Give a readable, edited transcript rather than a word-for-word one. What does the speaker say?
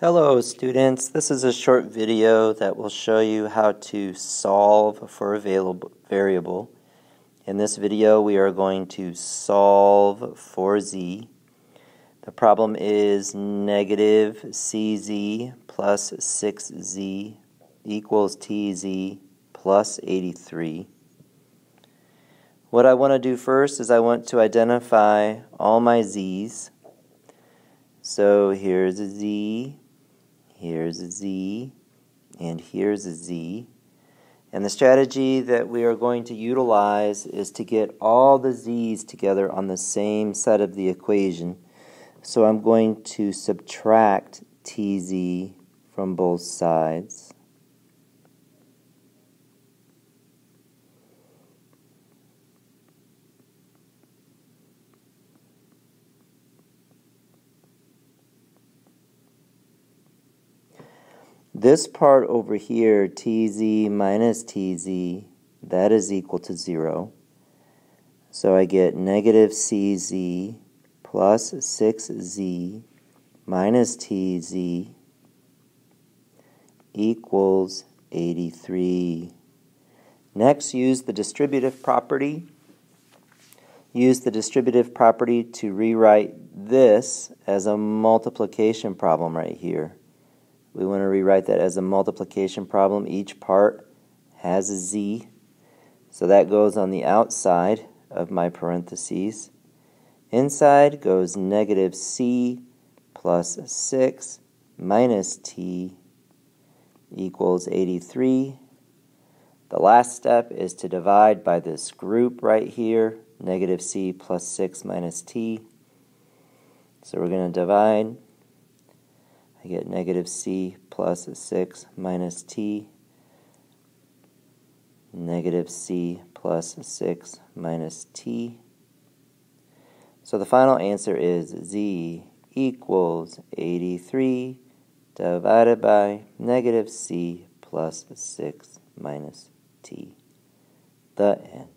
Hello students, this is a short video that will show you how to solve for a variable. In this video we are going to solve for z. The problem is negative cz plus 6z equals tz plus 83. What I want to do first is I want to identify all my z's. So here's a z, here's a z, and here's a z. And the strategy that we are going to utilize is to get all the z's together on the same side of the equation. So I'm going to subtract tz from both sides. This part over here, tz minus tz, that is equal to 0. So I get negative cz plus 6z minus tz equals 83. Next, use the distributive property. Use the distributive property to rewrite this as a multiplication problem right here. We want to rewrite that as a multiplication problem. Each part has a z. So that goes on the outside of my parentheses. Inside goes negative c plus 6 minus t equals 83. The last step is to divide by this group right here, negative c plus 6 minus t. So we're going to divide. I get negative c plus 6 minus t, negative c plus 6 minus t. So the final answer is z equals 83 divided by negative c plus 6 minus t. The end.